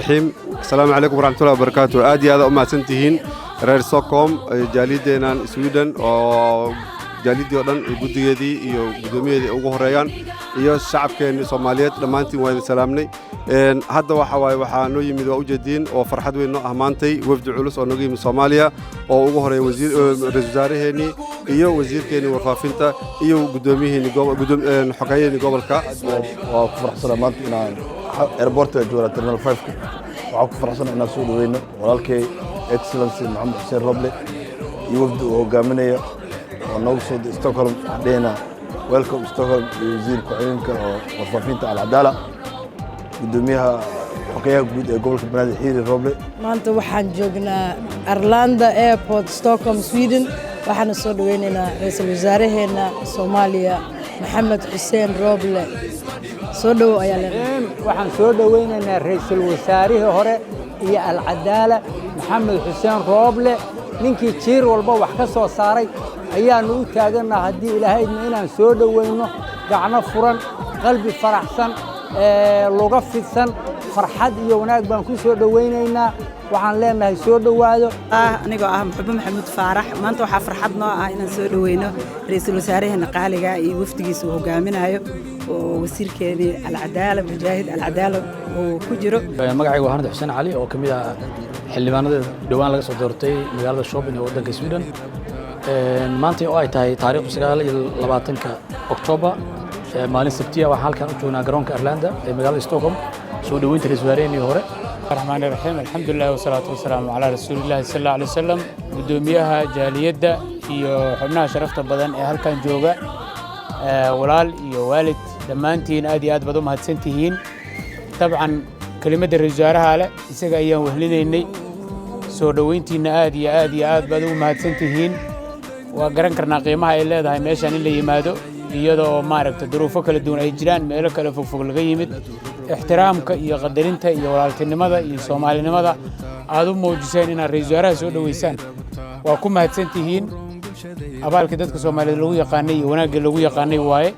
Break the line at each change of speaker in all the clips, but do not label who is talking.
الرحيم. السلام عليكم ورحمة الله وبركاته. آدي هذا أمة سنتهين رير سوكوم جاليدنا سويدن جاليدي أردن جوديدي iyo gudoomiyeedii ugu horeeyaan iyo shacabkeena Soomaaliyeed dhamaantiin waa salaamnay hadda waxa noo yimid waa u jeedin oo farxad weyn ah maantay wafdi culus oo nooga yimid Soomaaliya oo ugu horeeyay ra'iisul wasaaraheeni iyo wasiirkeeni warfaafinta iyo gudoomiyaheeni xogeeyada gobolka
waa ku faraxsanahay maanta inaan airportka jooga Terminal 5 waxaan ku faraxsanahay inaan soo dhaweyno walaalkay Excellency Maxamed Xuseen Roble iyo wafdi uu hogaaminayo ونوصل ستوكهولم دينا ويلكم ستوكهولم وزير كوينكا وفافينتا العدالة قدوميها حكاية قبل بنادي حيري روبلي
ما أنت وحن جوجنا أرلاندا إيربورت ستوكهولم سويدن وحن صور ويننا رئيس الوزراء هنا صوماليا محمد حسين روبلي صدوا أيالنا
وحن صدوا ويننا رئيس الوزراء هوري هي العدالة محمد حسين روبلي ninkii jiir walba wax ka soo saaray ayaanu u taaganahay hadii Ilaahayna inaan soo dhaweyno gacno furan qalbi faraxsan luga fidsan farxad iyo wanaag baan ku soo dhaweynaynaa waxaan leenahay soo dhawaado
anigoo Maxamed Maxamuud Faarax maanta waxa farxad noo ah inaan soo dhaweyno ra'iisul wasaaraha qaaliga iyo wafdigiisa hogaaminayo oo wasiirkeedii al-Cadaala Mujaahid al-Cadaala oo ku jiro
magacaygu waa Xuseen Cali oo kamid ah xildhibaanada dhawaan laga soo doortay magaalada Shopping ee wadanka Sweden maanta oo ay tahay taariikh 29 Oktoobar maalin Sabtiya waxaan halkan u joognaa garoonka Arlanda ee magaalada Stockholm soo dhaweynta ra'iisul wasaarihii hore
الرحمن الرحيم الحمد لله والصلاة والسلام على رسول الله صلى الله عليه وسلم قدوميها جاليدة iyo xubnaha sharafta badan ee halkan jooga walaal iyo waalid dhamaantiin aad iyo aad baad u mahadsantihiin طبعا كلمة ra'iisul wasaaraha leh isaga ayaan wehlineynay soo dhaweyntiina aad iyo aad baad u mahadsantihiin waa garan karnaa qiimaha ay leedahay meeshan in la yimaado iyadoo maaragtay duruufo kala duwan ay jiraan meelo kala fog laga yimid ixtiraamka iyo qadarinta iyo walaaltinimada iyo Soomaalinimada aad u muujiseen in ra'iisul wasaaraha soo dhaweysaan waa ku mahadsantihiin abaalka dadka Soomaaliyeed lagu yaqaanay iyo wanaagga lagu yaqaanay waaye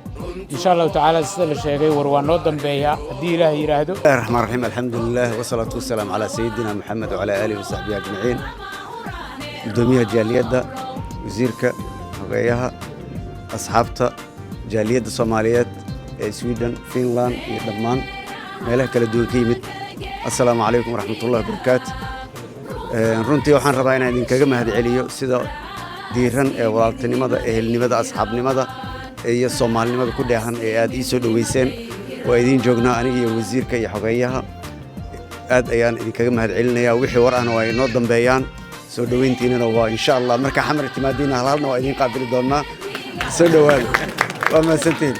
إن شاء الله تعالى سيد الشيخ وروان نودم بيها هدي الله يراهدو.
بسم الله الرحمن الرحيم الحمد لله والصلاة والسلام على سيدنا محمد وعلى آله وصحبه أجمعين. دوميها جالية وزيرك وغيرها أصحابها جالية الصوماليات سويدن فنلان لبنان مالك لدول كيمت السلام عليكم ورحمة الله وبركاته. runtii waxaan rabaa inaan idinkaga mahadceliyo sida diiran ee walaaltinimada ehelnimada asxaabnimada iyo Soomaalinimada ku dheehan ee aad ii soo dhaweyseen waa idin joognaa aniga iyo wasiirka iyo xogeeyaha aad ayaan idinkaga mahadcelinayaa wixii war ahna waa inoo dambeeyaan soo dhaweyntiinana waa insha Allah marka xamar timaadiina halna waa idin qaabili doonaa soo dhawaada waa mahadsantiin